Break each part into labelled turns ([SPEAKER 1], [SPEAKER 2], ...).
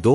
[SPEAKER 1] 2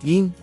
[SPEAKER 1] 3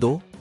[SPEAKER 1] 2: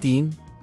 [SPEAKER 1] 3: